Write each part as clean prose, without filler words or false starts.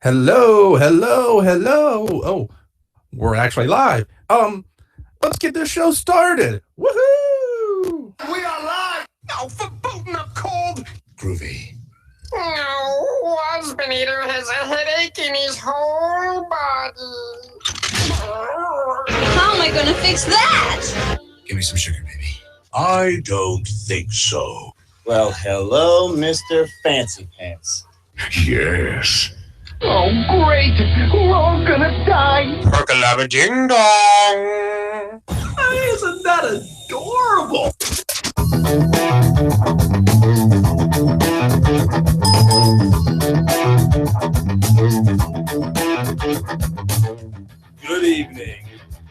Hello, hello, hello. Oh, we're actually live. Let's get this show started. Woohoo! We are live now for Bootin' Up Cold. Groovy. No, Husband Eater has a headache in his whole body. How am I gonna fix that? Give me some sugar, baby. I don't think so. Well, hello, Mr. Fancy Pants. Yes. Oh, great. We're all gonna die. Perkalabba ding dong. Isn't that adorable? Good evening.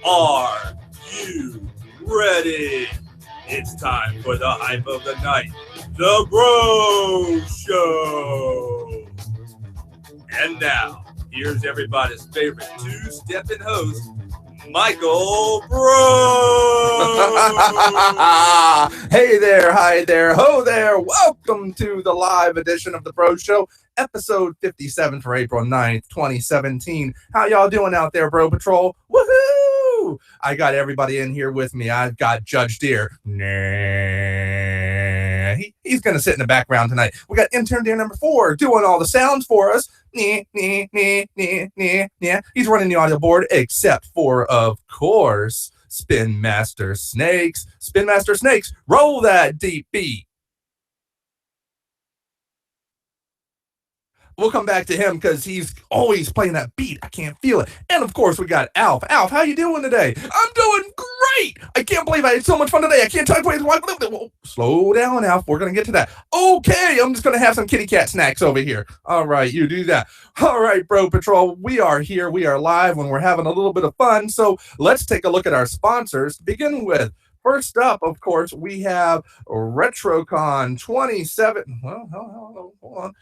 Are you ready? It's time for the hype of the night, the Breaux Show. And now, here's everybody's favorite two-stepping host, Michael Breaux. Hey there, hi there, ho there. Welcome to the live edition of the Breaux Show, episode 57 for April 9th, 2017. How y'all doing out there, Bro Patrol? Woohoo! I got everybody in here with me. I've got Judge Deer. Nah. He's going to sit in the background tonight. We got intern Deer number 4 doing all the sounds for us. He's running the audio board, except for, of course, Spin Master Snakes. Spin Master Snakes, roll that deep beat. We'll come back to him because he's always playing that beat. I can't feel it. And of course, we got Alf. Alf, how you doing today? I'm doing great. I can't believe I had so much fun today. I can't tell you. Whoa, slow down, Alf. We're going to get to that. Okay, I'm just going to have some kitty cat snacks over here. All right, you do that. All right, Bro Patrol, we are here. We are live when we're having a little bit of fun. So let's take a look at our sponsors to begin with. First up, of course, we have RetroCon 27. Well, hold on.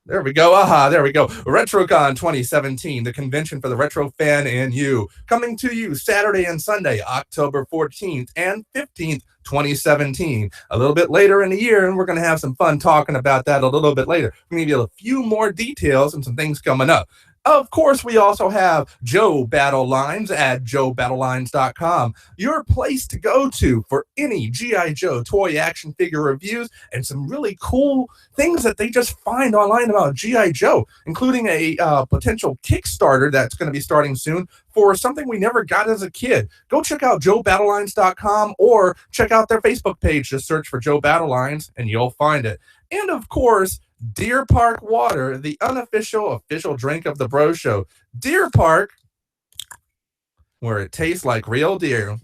There we go. There we go. RetroCon 2017, the convention for the retro fan and you. Coming to you Saturday and Sunday, October 14th and 15th, 2017. A little bit later in the year, and we're going to have some fun talking about that a little bit later. We're going to give you a few more details and some things coming up. Of course, we also have JoeBattleLines at JoeBattleLines.com, your place to go to for any G.I. Joe toy action figure reviews and some really cool things that they just find online about G.I. Joe, including a potential Kickstarter that's going to be starting soon for something we never got as a kid. Go check out JoeBattleLines.com or check out their Facebook page. Just search for Joe Battlelines and you'll find it. And of course, Deer Park Water, the official drink of the Breaux Show. Deer Park, where it tastes like real deer.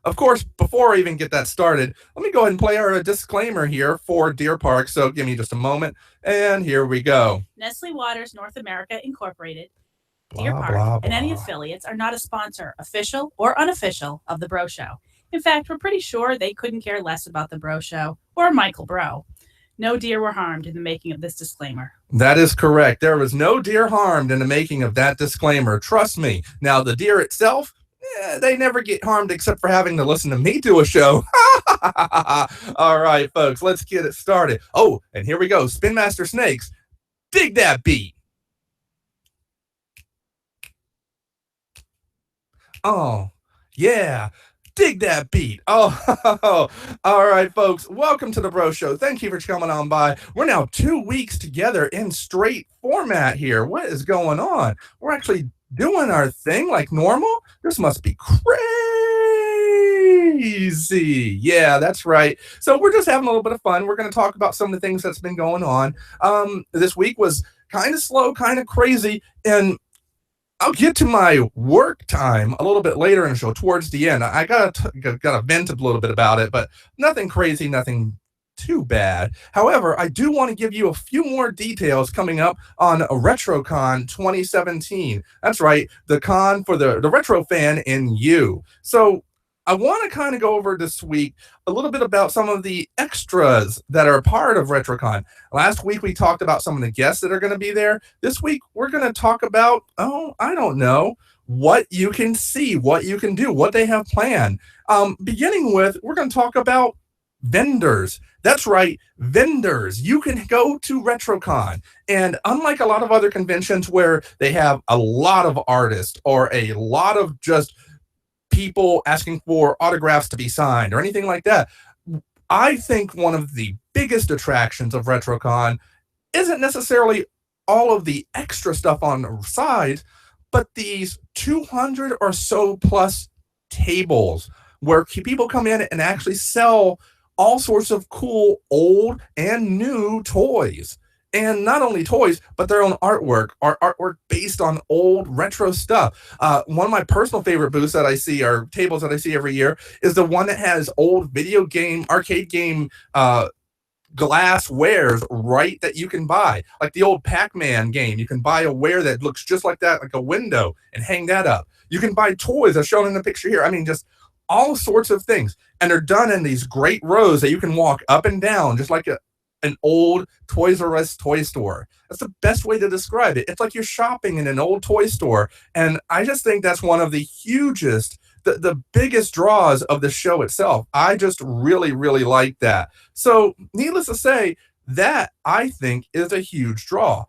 Of course, before I even get that started, let me go ahead and play our disclaimer here for Deer Park. So give me just a moment, and here we go. Nestle Waters North America Incorporated, Deer Park, and any affiliates are not a sponsor, official or unofficial, of the Breaux Show. In fact, we're pretty sure they couldn't care less about the Breaux Show or Michael Breaux. No deer were harmed in the making of this disclaimer. That is correct. There was no deer harmed in the making of that disclaimer. Trust me. Now, the deer itself, they never get harmed except for having to listen to me do a show. All right, folks, let's get it started. Oh, and here we go. Spin Master Snakes, dig that beat. Oh, yeah. Dig that beat. Oh, all right, folks. Welcome to the Breaux Show. Thank you for coming on by. We're now 2 weeks together in straight format here. What is going on? We're actually doing our thing like normal. This must be crazy. Yeah, that's right. So we're just having a little bit of fun. We're going to talk about some of the things that's been going on. This week was kind of slow, kind of crazy, and I'll get to my work time a little bit later in the show, towards the end. I gotta vent a little bit about it, but nothing crazy, nothing too bad. However, I do want to give you a few more details coming up on RetroCon 2017. That's right, the con for the retro fan in you. So I want to kind of go over this week a little bit about some of the extras that are part of RetroCon. Last week, we talked about some of the guests that are going to be there. This week, we're going to talk about, I don't know, what you can see, what you can do, what they have planned. Beginning with, we're going to talk about vendors. That's right, vendors. You can go to RetroCon, and unlike a lot of other conventions where they have a lot of artists or a lot of just people asking for autographs to be signed or anything like that, I think one of the biggest attractions of RetroCon isn't necessarily all of the extra stuff on the sides, but these 200 or so plus tables where people come in and actually sell all sorts of cool old and new toys. And not only toys, but their own artwork, or artwork based on old retro stuff. One of my personal favorite booths that I see, or tables that I see every year, is the one that has old video game, arcade game glasswares right that you can buy. Like the old Pac-Man game, you can buy a ware that looks just like that, like a window, and hang that up. You can buy toys as shown in the picture here. I mean, just all sorts of things. And they're done in these great rows that you can walk up and down, just like an old Toys R Us toy store. That's the best way to describe it. It's like you're shopping in an old toy store. And I just think that's one of the hugest, the biggest draws of the show itself. I just really, really like that. So needless to say, that I think is a huge draw.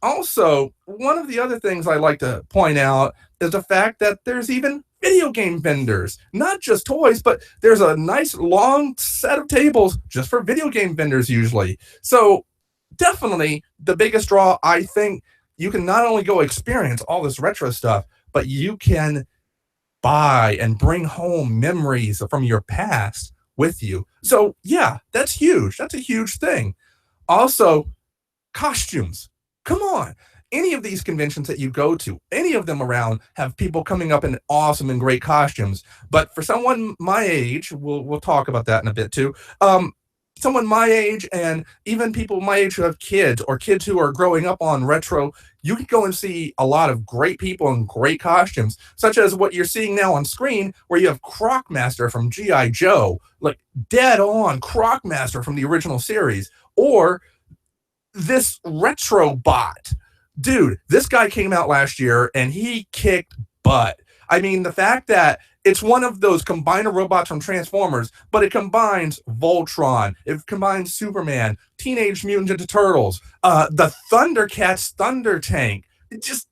Also, one of the other things I like to point out is the fact that there's even video game vendors, not just toys, but there's a nice long set of tables just for video game vendors usually. So definitely the biggest draw. I think you can not only go experience all this retro stuff, but you can buy and bring home memories from your past with you. So yeah, that's huge. That's a huge thing. Also, costumes. Come on. Any of these conventions that you go to, any of them around, have people coming up in awesome and great costumes. But for someone my age, we'll talk about that in a bit too. Someone my age, and even people my age who have kids, or kids who are growing up on retro, you can go and see a lot of great people in great costumes, such as what you're seeing now on screen, where you have Crocmaster from G.I. Joe, like dead on Crocmaster from the original series, or this retro bot. Dude, this guy came out last year and he kicked butt. I mean, the fact that it's one of those combiner robots from Transformers, but it combines Voltron, it combines Superman, Teenage Mutant Ninja Turtles, the Thundercats Thunder Tank. It's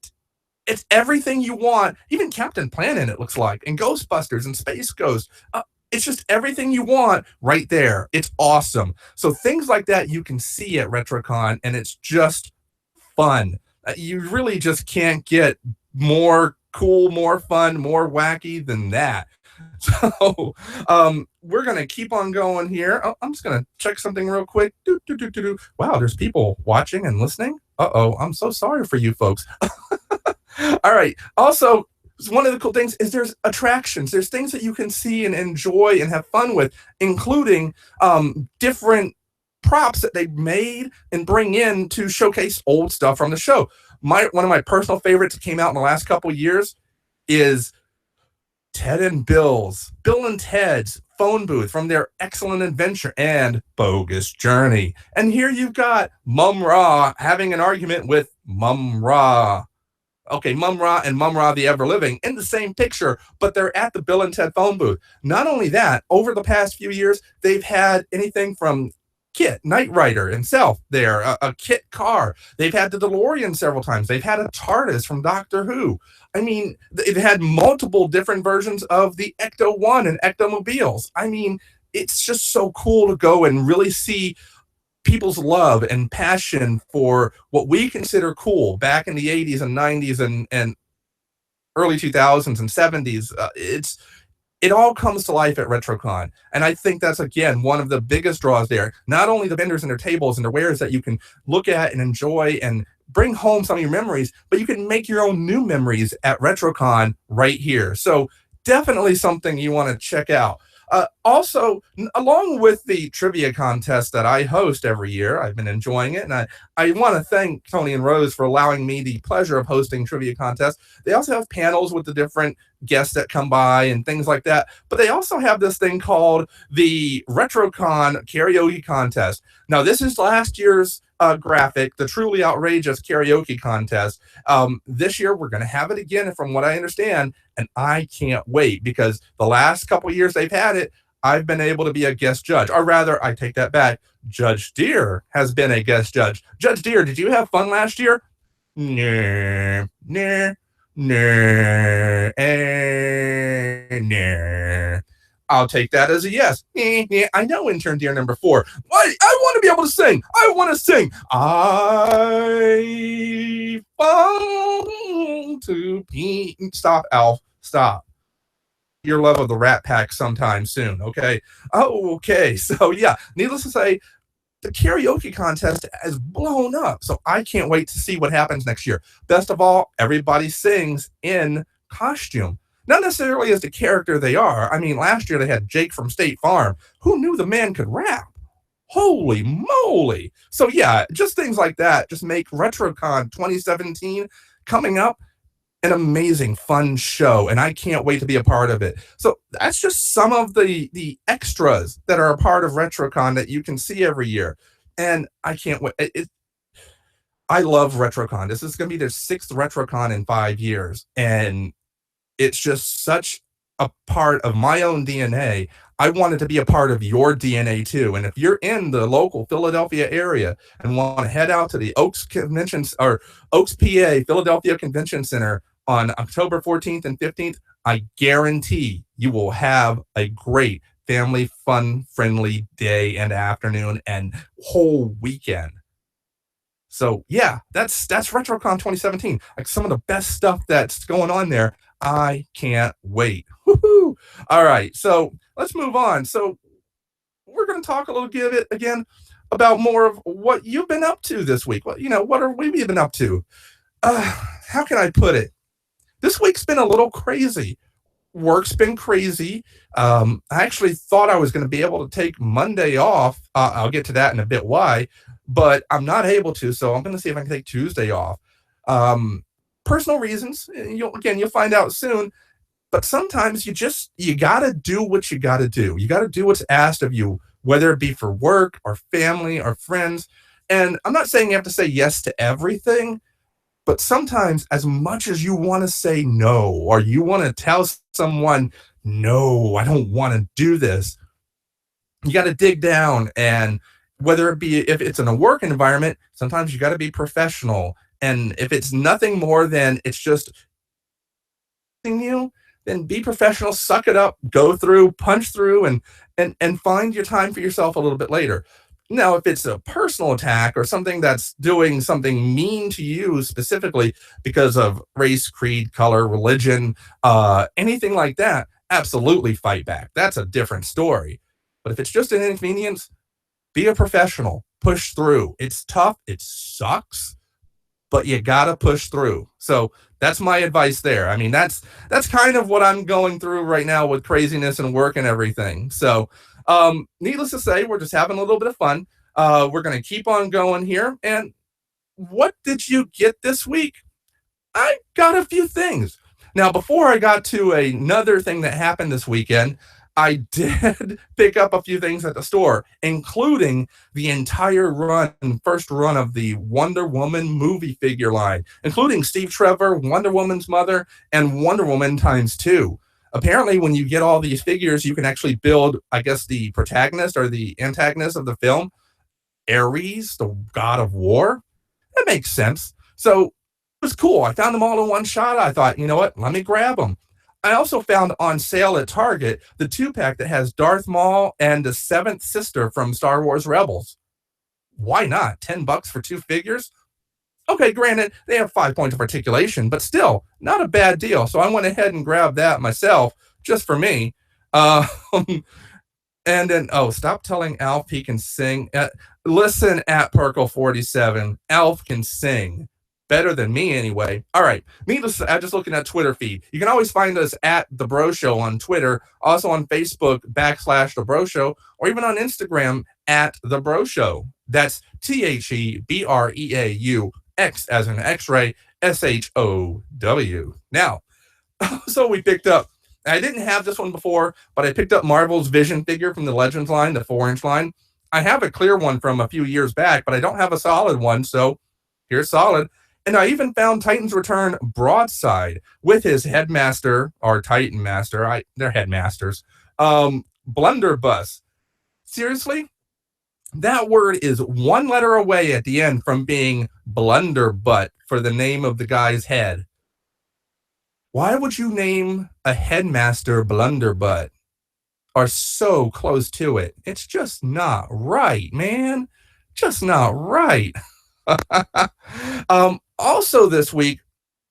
everything you want. Even Captain Planet, it looks like, and Ghostbusters and Space Ghost. It's just everything you want right there. It's awesome. So things like that you can see at RetroCon, and it's just fun. You really just can't get more cool, more fun, more wacky than that. So we're going to keep on going here. Oh, I'm just going to check something real quick. Wow, there's people watching and listening. Uh-oh, I'm so sorry for you folks. All right. Also, one of the cool things is there's attractions. There's things that you can see and enjoy and have fun with, including different props that they made and bring in to showcase old stuff from the show. One of my personal favorites that came out in the last couple of years is Ted and Bill and Ted's phone booth from their Excellent Adventure and Bogus Journey. And here you've got Mum Ra having an argument with Mum Ra. Okay, Mum Ra and Mum Ra the Ever Living in the same picture, but they're at the Bill and Ted phone booth. Not only that, over the past few years, they've had anything from Kit, Knight Rider himself there, a Kit car. They've had the DeLorean several times. They've had a TARDIS from Doctor Who. I mean, they've had multiple different versions of the Ecto-1 and Ectomobiles. I mean, it's just so cool to go and really see people's love and passion for what we consider cool back in the 80s and 90s and early 2000s and 70s. It all comes to life at RetroCon. And I think that's, again, one of the biggest draws there. Not only the vendors and their tables and their wares that you can look at and enjoy and bring home some of your memories, but you can make your own new memories at RetroCon right here. So definitely something you want to check out. Also, along with the trivia contest that I host every year, I've been enjoying it, and I want to thank Tony and Rose for allowing me the pleasure of hosting trivia contests. They also have panels with the different guests that come by and things like that, but they also have this thing called the RetroCon Karaoke Contest. Now, this is last year's graphic, the Truly Outrageous Karaoke Contest. This year, we're going to have it again, from what I understand, and I can't wait, because the last couple years they've had it, I've been able to be a guest judge. Or rather, I take that back. Judge Deere has been a guest judge. Judge Deere, did you have fun last year? Nah. I'll take that as a yes. I know intern dear number 4. What? I want to be able to sing. I want to sing. I fall to Pete. Stop, Alf. Stop. Your love of the Rat Pack sometime soon, okay? Oh, okay. So, yeah, needless to say, the karaoke contest has blown up. So I can't wait to see what happens next year. Best of all, everybody sings in costume. Not necessarily as the character they are. I mean, last year they had Jake from State Farm. Who knew the man could rap? Holy moly. So yeah, just things like that just make RetroCon 2017 coming up an amazing, fun show, and I can't wait to be a part of it. So that's just some of the extras that are a part of RetroCon that you can see every year. And I can't wait. I love RetroCon. This is going to be their 6th RetroCon in 5 years, and it's just such a part of my own DNA. I wanted to be a part of your DNA too. And if you're in the local Philadelphia area and want to head out to the Oaks Conventions or Oaks, PA, Philadelphia Convention Center on October 14th and 15th, I guarantee you will have a great family, fun, friendly day and afternoon and whole weekend. So yeah, that's RetroCon 2017. Like some of the best stuff that's going on there. I can't wait. Woohoo! All right, so let's move on. So we're going to talk a little bit again about more of what you've been up to this week. What are we been up to? How can I put it? This week's been a little crazy. Work's been crazy. I actually thought I was going to be able to take Monday off. I'll get to that in a bit why, but I'm not able to, so I'm going to see if I can take Tuesday off. Personal reasons, you'll find out soon, but sometimes you got to do what you got to do. You got to do what's asked of you, whether it be for work or family or friends. And I'm not saying you have to say yes to everything, but sometimes as much as you want to say no, or you want to tell someone, no, I don't want to do this, you got to dig down. And whether it be, if it's in a work environment, sometimes you got to be professional. And if it's nothing more than it's just you, then be professional, suck it up, go through, punch through, and find your time for yourself a little bit later. Now, if it's a personal attack or something that's doing something mean to you specifically because of race, creed, color, religion, anything like that, absolutely fight back. That's a different story. But if it's just an inconvenience, be a professional, push through. It's tough, it sucks, but you gotta push through. So that's my advice there. I mean, that's kind of what I'm going through right now with craziness and work and everything. So needless to say, we're just having a little bit of fun. We're going to keep on going here. And what did you get this week? I got a few things. Now, before I got to another thing that happened this weekend, I did pick up a few things at the store, including the entire first run of the Wonder Woman movie figure line, including Steve Trevor, Wonder Woman's mother, and Wonder Woman ×2. Apparently, when you get all these figures, you can actually build, I guess, the protagonist or the antagonist of the film, Ares, the god of war. That makes sense. So it was cool. I found them all in one shot. I thought, you know what? Let me grab them. I also found on sale at Target the 2-pack that has Darth Maul and the 7th sister from Star Wars Rebels. Why not? $10 for 2 figures? Okay, granted, they have 5 points of articulation, but still, not a bad deal. So I went ahead and grabbed that myself, just for me. And then, stop telling Alf he can sing. Listen at Perkle47. Alf can sing. Better than me, anyway. All right. Needless, I'm just looking at Twitter feed. You can always find us at The Breaux Show on Twitter, also on Facebook, /The Breaux Show, or even on Instagram at The Breaux Show. That's TheBreau, X as in X-ray, SHOW. Now, so we picked up, I didn't have this one before, but I picked up Marvel's Vision figure from the Legends line, the 4-inch line. I have a clear one from a few years back, but I don't have a solid one, so here's solid. And I even found Titan's Return Broadside with his headmaster, or Titan Master, they're headmasters, blunderbuss. Seriously? That word is one letter away at the end from being blunderbutt for the name of the guy's head. Why would you name a headmaster blunderbutt? Are so close to it. It's just not right, man. Just not right. Also this week,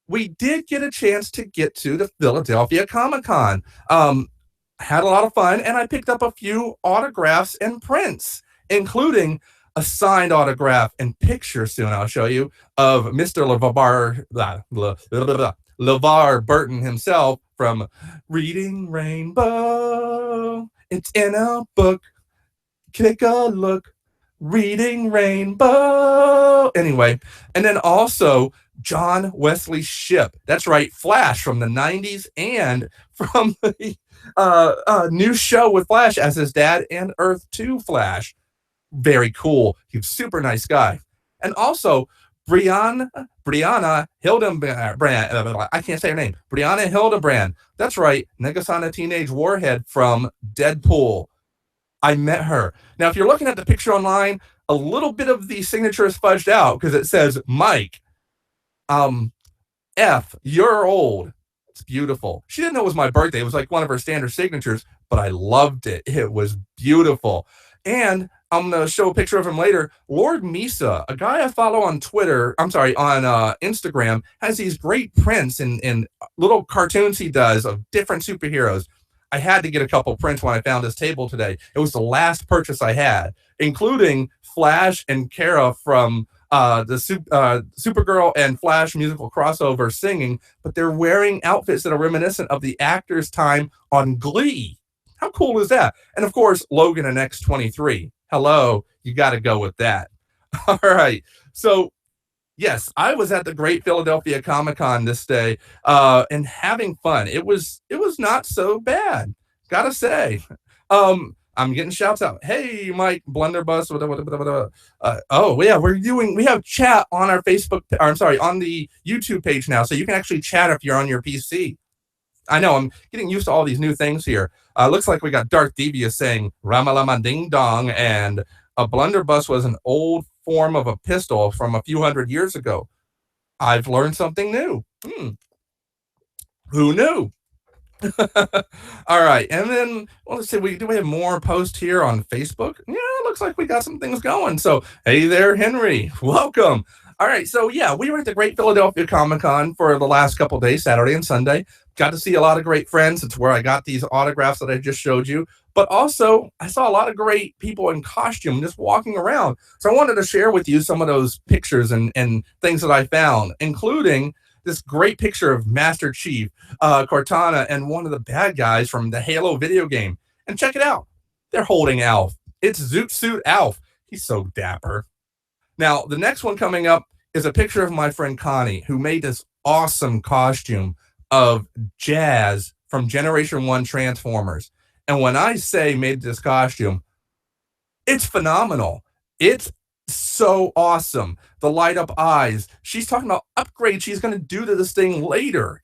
we did get a chance to get to the Philadelphia Comic-Con. Had a lot of fun, and I picked up a few autographs and prints, including a signed autograph and picture soon I'll show you of Mr. LeVar Burton himself from Reading Rainbow. It's in a book. Take a look. Reading Rainbow. Anyway, and then also John Wesley Shipp. That's right, Flash from the 90s and from the new show with Flash as his dad and Earth 2 Flash. Very cool. He's a super nice guy. And also Brianna Hildebrand. I can't say her name. Brianna Hildebrand. That's right. Negasonic Teenage Warhead from Deadpool. I met her. Now, if you're looking at the picture online, a little bit of the signature is fudged out because it says Mike. F, you're old. It's beautiful. She didn't know it was my birthday. It was like one of her standard signatures, but I loved it. It was beautiful. And I'm going to show a picture of him later. Lord Misa, a guy I follow on on Instagram, has these great prints and little cartoons he does of different superheroes. I had to get a couple prints when I found this table today. It was the last purchase I had, including Flash and Kara from the Supergirl and Flash musical crossover singing, but they're wearing outfits that are reminiscent of the actors' time on Glee. How cool is that? And of course, Logan and X-23. Hello, you got to go with that. All right. So, yes, I was at the Great Philadelphia Comic-Con this day and having fun. It was not so bad, gotta say. I'm getting shouts out. Hey, Mike, Blunderbuss. Oh, yeah, we have chat on our Facebook, on the YouTube page now, so you can actually chat if you're on your PC. I know, I'm getting used to all these new things here. Looks like we got Darth Devious saying Ramalama Ding Dong, and a blunderbuss was an old form of a pistol from a few hundred years ago. I've learned something new. Who knew? All right, and then let's see. Do we have more posts here on Facebook? Yeah, looks like we got some things going. So, hey there, Henry. Welcome. All right, so yeah, we were at the Great Philadelphia Comic-Con for the last couple days, Saturday and Sunday. Got to see a lot of great friends. It's where I got these autographs that I just showed you. But also, I saw a lot of great people in costume just walking around. So I wanted to share with you some of those pictures and things that I found, including this great picture of Master Chief, Cortana, and one of the bad guys from the Halo video game. And check it out. They're holding Alf. It's Zoot Suit Alf. He's so dapper. Now, the next one coming up is a picture of my friend Connie, who made this awesome costume of Jazz from Generation 1 Transformers. And when I say made this costume, it's phenomenal. It's so awesome. The light up eyes. She's talking about upgrades she's going to do to this thing later.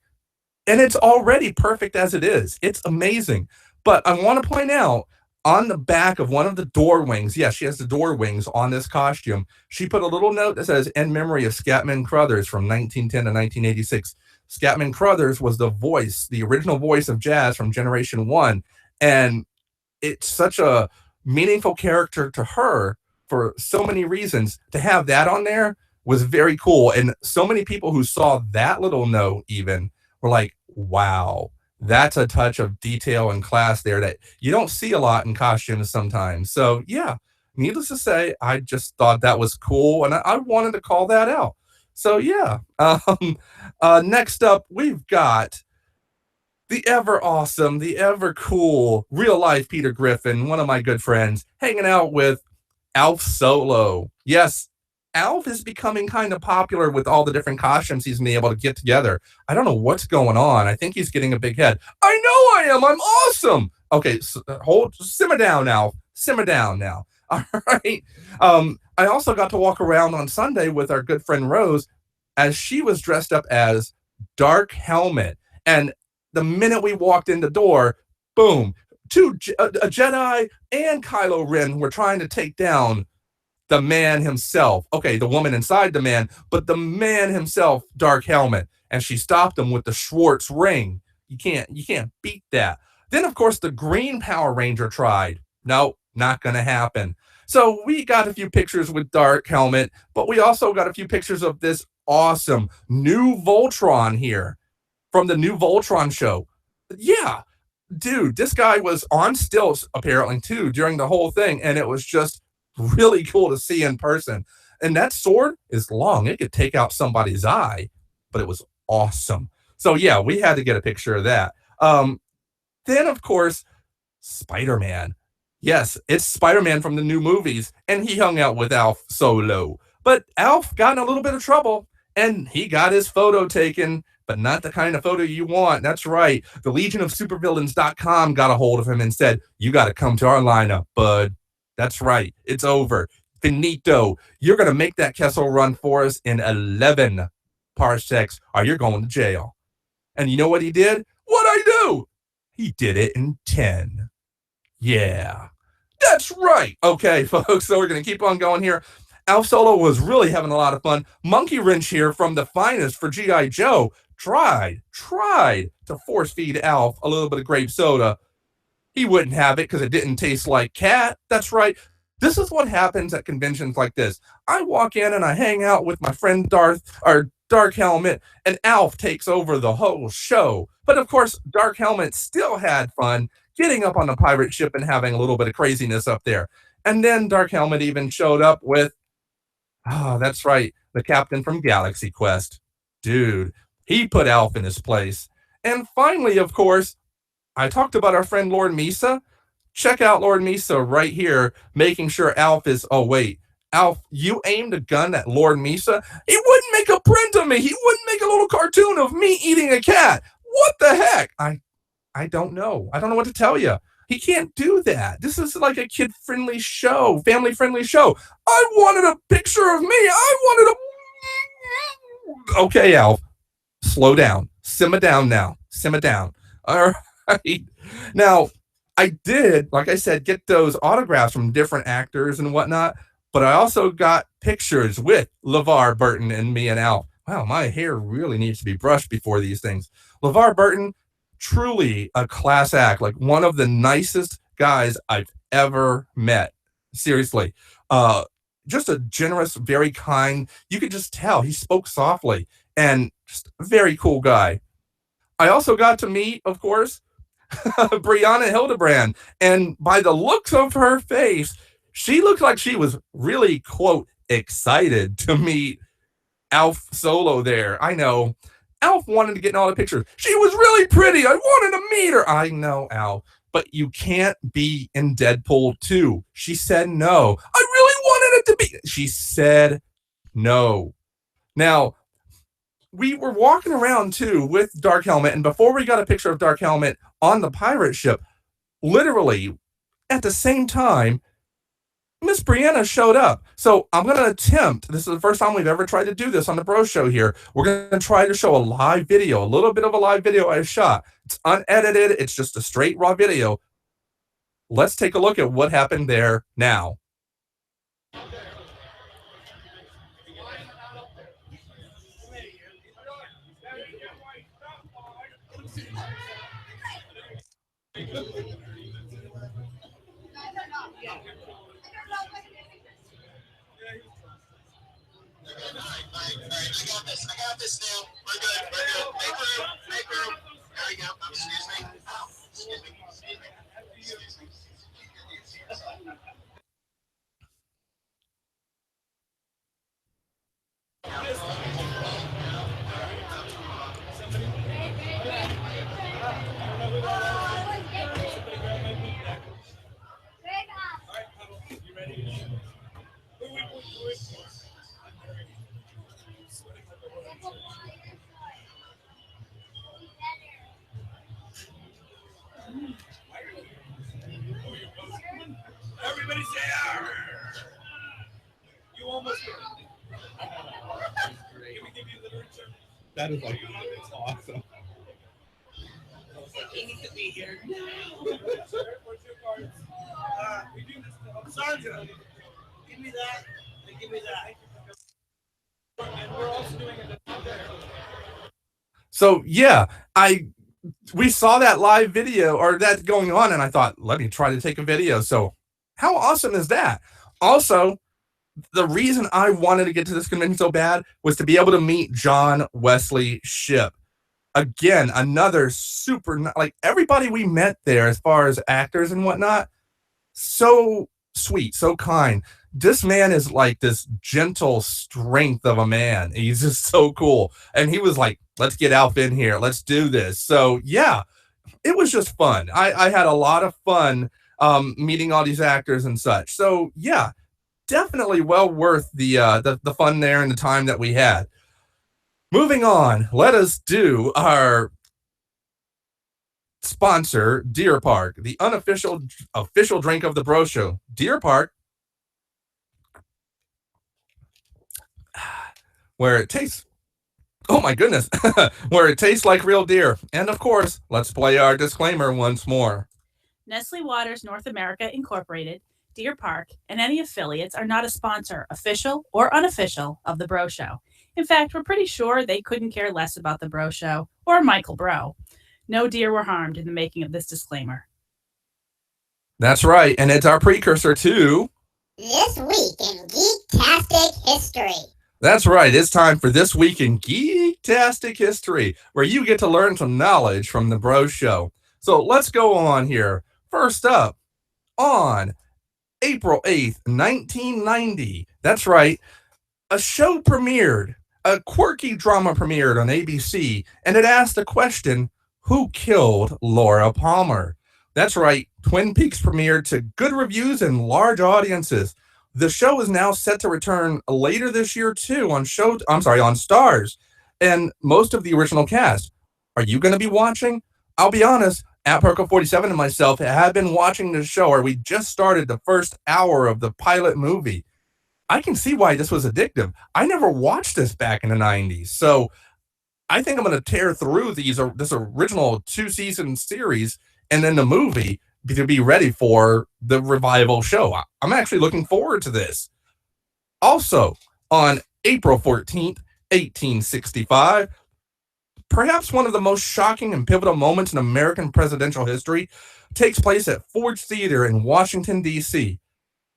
And it's already perfect as it is. It's amazing. But I want to point out, on the back of one of the door wings, yes, she has the door wings on this costume, she put a little note that says, in memory of Scatman Crothers from 1910 to 1986. Scatman Crothers was the original voice of Jazz from Generation 1. And it's such a meaningful character to her for so many reasons. To have that on there was very cool. And so many people who saw that little note even were like, wow, that's a touch of detail and class there that you don't see a lot in costumes sometimes. So yeah, needless to say, I just thought that was cool, and I wanted to call that out. So yeah, next up, we've got the ever awesome, the ever cool, real life Peter Griffin, one of my good friends, hanging out with Alf Solo. Yes, Alf is becoming kind of popular with all the different costumes he's been able to get together. I don't know what's going on. I think he's getting a big head. I know I am. I'm awesome. Okay, so simmer down now. Simmer down now. All right. I also got to walk around on Sunday with our good friend Rose as she was dressed up as Dark Helmet. And the minute we walked in the door, boom, a Jedi and Kylo Ren were trying to take down the man himself. Okay, the woman inside the man, but the man himself, Dark Helmet, and she stopped him with the Schwartz ring. You can't beat that. Then of course the Green Power Ranger tried. No, not gonna happen. So we got a few pictures with Dark Helmet, but we also got a few pictures of this awesome new Voltron here from the new Voltron show. Yeah, dude, this guy was on stilts apparently too during the whole thing, and it was just really cool to see in person. And that sword is long. It could take out somebody's eye, but it was awesome. So yeah, we had to get a picture of that. Then of course, Spider-Man. Yes, it's Spider-Man from the new movies, and he hung out with Alf Solo. But Alf got in a little bit of trouble, and he got his photo taken, but not the kind of photo you want. That's right. The Legion of Supervillains.com got a hold of him and said, "You got to come to our lineup, bud." That's right. It's over. Finito. You're going to make that Kessel run for us in 11 parsecs, or you're going to jail. And you know what he did? What'd I do? He did it in 10. Yeah. That's right. Okay, folks, so we're going to keep on going here. Alf Solo was really having a lot of fun. Monkey Wrench here from the Finest for G.I. Joe tried to force feed Alf a little bit of grape soda. He wouldn't have it because it didn't taste like cat. That's right. This is what happens at conventions like this. I walk in and I hang out with my friend Dark Helmet, and Alf takes over the whole show. But of course, Dark Helmet still had fun getting up on the pirate ship and having a little bit of craziness up there. And then Dark Helmet even showed up with, that's right, the captain from Galaxy Quest. Dude, he put Alf in his place. And finally, of course, I talked about our friend Lord Misa. Check out Lord Misa right here, making sure Alf is, oh wait, Alf, you aimed a gun at Lord Misa? He wouldn't make a print of me. He wouldn't make a little cartoon of me eating a cat. What the heck? I don't know. I don't know what to tell you. He can't do that. This is like a kid-friendly show, family-friendly show. I wanted a picture of me. I wanted a... Okay, Alf, slow down. Simmer down now. Simmer down. All right. Now, I did, like I said, get those autographs from different actors and whatnot, but I also got pictures with LeVar Burton and me and Alf. Wow, my hair really needs to be brushed before these things. LeVar Burton, truly a class act, like one of the nicest guys I've ever met. Seriously. Just a generous, very kind. You could just tell he spoke softly and just a very cool guy. I also got to meet, of course, Brianna Hildebrand. And by the looks of her face, she looked like she was really, quote, excited to meet Alf Solo there. I know. Alf wanted to get in all the pictures. She was really pretty. I wanted to meet her. I know, Alf. But you can't be in Deadpool 2. She said no. I really wanted it to be. She said no. Now, we were walking around, too, with Dark Helmet. And before we got a picture of Dark Helmet on the pirate ship, literally at the same time, Miss Brianna showed up. So I'm going to attempt, this is the first time we've ever tried to do this on the Breaux Show here. We're going to try to show a live video, a little bit of a live video I shot. It's unedited. It's just a straight raw video. Let's take a look at what happened there now. I got this now. We're good. Make room. There we go. Excuse me. Everybody say, "Arr!" You almost did. Can we give you literature? That is like awesome. He needs to be here now. Sergeant, give me that. And give me that. And we're also doing it. So yeah, we saw that live video or that going on, and I thought, let me try to take a video. So how awesome is that? Also, the reason I wanted to get to this convention so bad was to be able to meet John Wesley Shipp. Again, another super, like everybody we met there as far as actors and whatnot, so sweet, so kind. This man is like this gentle strength of a man. He's just so cool. And he was like, let's get Alf in here. Let's do this. So yeah, it was just fun. I had a lot of fun meeting all these actors and such. So yeah, definitely well worth the fun there and the time that we had. Moving on, let us do our sponsor, Deer Park, the unofficial official drink of the Breaux Show. Deer Park, where it tastes, oh my goodness, where it tastes like real deer. And of course, let's play our disclaimer once more. Nestle Waters North America Incorporated, Deer Park, and any affiliates are not a sponsor, official or unofficial, of the Breaux Show. In fact, we're pretty sure they couldn't care less about the Breaux Show or Michael Breaux. No deer were harmed in the making of this disclaimer. That's right, and it's our precursor to This Week in Geek-tastic History. That's right. It's time for This Week in Geek-tastic History, where you get to learn some knowledge from the Breaux Show. So let's go on here. First up, on April 8th, 1990. That's right. A show premiered, a quirky drama premiered on ABC, and it asked the question, who killed Laura Palmer? That's right. Twin Peaks premiered to good reviews and large audiences. The show is now set to return later this year too on Stars, and most of the original cast. Are you going to be watching? I'll be honest, at Perko47 and myself have been watching the show, or we just started the first hour of the pilot movie. I can see why this was addictive. I never watched this back in the 90s, so I think I'm going to tear through this original 2-season series and then the movie to be ready for the revival show. I'm actually looking forward to this. Also, on April 14th, 1865, perhaps one of the most shocking and pivotal moments in American presidential history takes place at Ford Theater in Washington, D.C.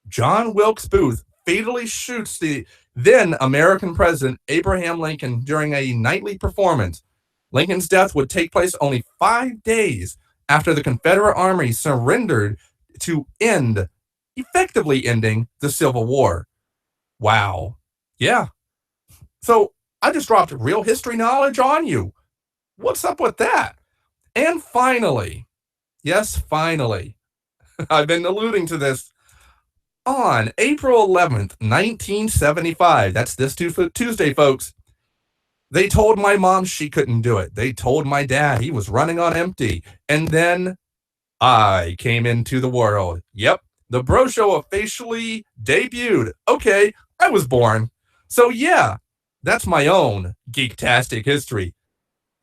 John Wilkes Booth fatally shoots the then American President Abraham Lincoln during a nightly performance. Lincoln's death would take place only 5 days after the Confederate Army surrendered to effectively ending the Civil War. Wow. Yeah. So I just dropped real history knowledge on you. What's up with that? And finally, yes, finally, I've been alluding to this. On April 11th, 1975, that's this Tuesday, folks, they told my mom she couldn't do it. They told my dad he was running on empty. And then I came into the world. Yep, the Breaux Show officially debuted. Okay, I was born. So yeah, that's my own geek-tastic history.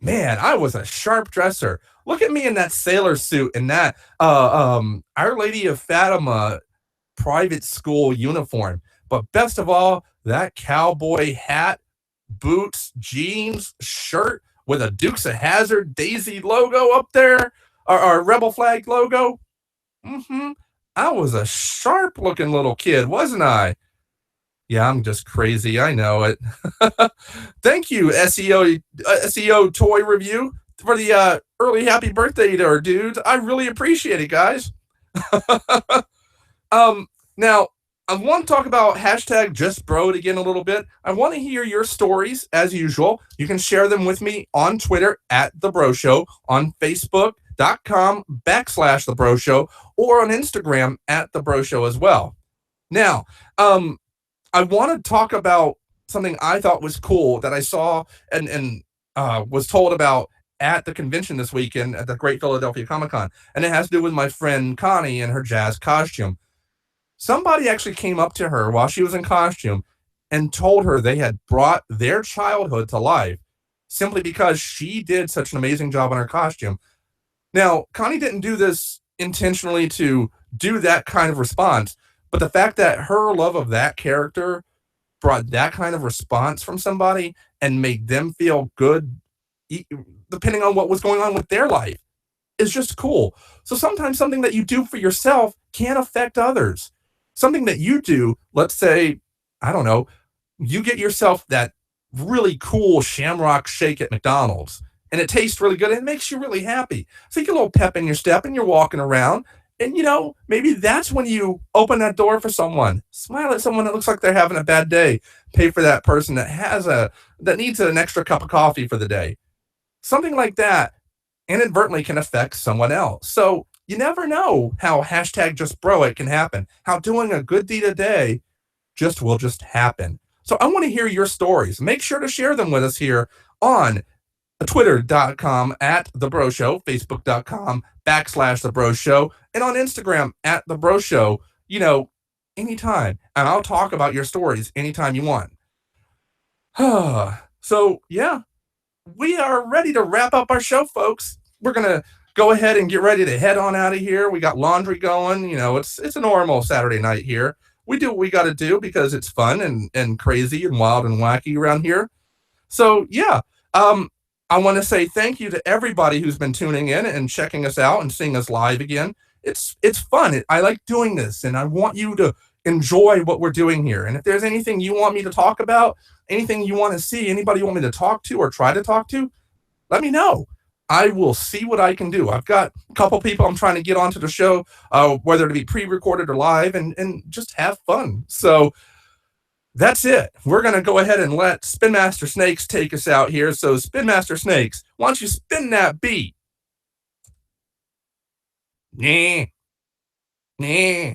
Man, I was a sharp dresser. Look at me in that sailor suit and that Our Lady of Fatima private school uniform. But best of all, that cowboy hat, boots, jeans, shirt with a Dukes of Hazzard Daisy logo up there, or Rebel flag logo. I was a sharp looking little kid, wasn't I? Yeah, I'm just crazy. I know it. Thank you, SEO Toy Review, for the early happy birthday to our dudes. I really appreciate it, guys. Now, I want to talk about hashtag JustBroed again a little bit. I want to hear your stories, as usual. You can share them with me on Twitter at The Breaux Show, on Facebook.com/The Breaux Show, or on Instagram at The Breaux Show as well. Now, I want to talk about something I thought was cool that I saw and was told about at the convention this weekend at the Great Philadelphia Comic Con, and it has to do with my friend Connie and her jazz costume. Somebody actually came up to her while she was in costume and told her they had brought their childhood to life simply because she did such an amazing job on her costume. Now, Connie didn't do this intentionally to do that kind of response, but the fact that her love of that character brought that kind of response from somebody and made them feel good, depending on what was going on with their life, is just cool. So sometimes something that you do for yourself can affect others. Something that you do, let's say, I don't know, you get yourself that really cool shamrock shake at McDonald's, and it tastes really good and it makes you really happy. So you get a little pep in your step and you're walking around, and maybe that's when you open that door for someone. Smile at someone that looks like they're having a bad day. Pay for that person that needs an extra cup of coffee for the day. Something like that inadvertently can affect someone else. So you never know how #JustBro can happen. How doing a good deed a day will just happen. So I want to hear your stories. Make sure to share them with us here on Twitter.com @The Breaux Show, Facebook.com /The Breaux Show, and on Instagram @The Breaux Show, anytime. And I'll talk about your stories anytime you want. So, yeah, we are ready to wrap up our show, folks. We're going to go ahead and get ready to head on out of here. We got laundry going. It's a normal Saturday night here. We do what we got to do because it's fun and crazy and wild and wacky around here. So, yeah, I want to say thank you to everybody who's been tuning in and checking us out and seeing us live again. It's fun. I like doing this, and I want you to enjoy what we're doing here. And if there's anything you want me to talk about, anything you want to see, anybody you want me to talk to or try to talk to, let me know. I will see what I can do. I've got a couple people I'm trying to get onto the show, whether to be pre-recorded or live, and just have fun. So that's it. We're going to go ahead and let Spin Master Snakes take us out here. So Spin Master Snakes, why don't you spin that beat? Nah, nah,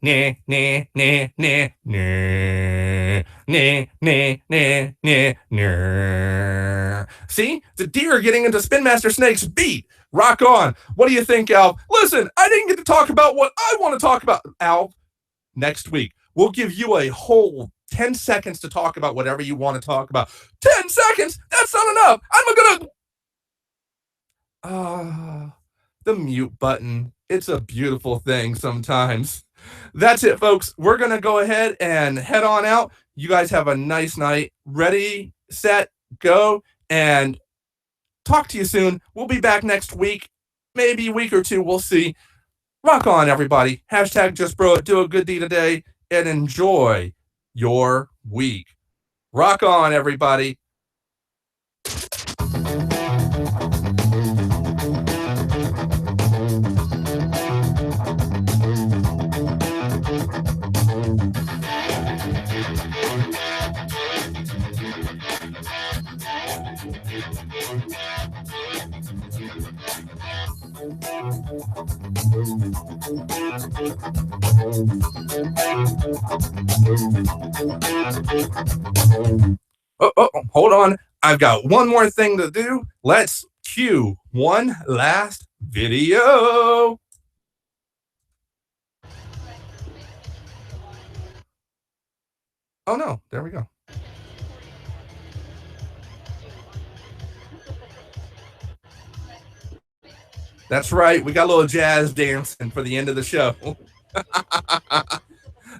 nah, nah, nah, nah, nah, nah, nah, nah, nah, nah. See? The deer getting into Spin Master Snake's beat. Rock on. What do you think, Al? Listen, I didn't get to talk about what I want to talk about, Al. Next week, we'll give you a whole 10 seconds to talk about whatever you want to talk about. 10 seconds? That's not enough. I'm gonna... the mute button. It's a beautiful thing sometimes. That's it, folks. We're going to go ahead and head on out. You guys have a nice night. Ready, set, go, and talk to you soon. We'll be back next week, maybe a week or two. We'll see. Rock on, everybody. #JustBro. Do a good deed today and enjoy your week. Rock on, everybody. Oh, hold on. I've got one more thing to do. Let's cue one last video. Oh, no. There we go. That's right. We got a little jazz dancing for the end of the show.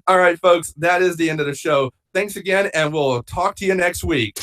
All right, folks. That is the end of the show. Thanks again, and we'll talk to you next week.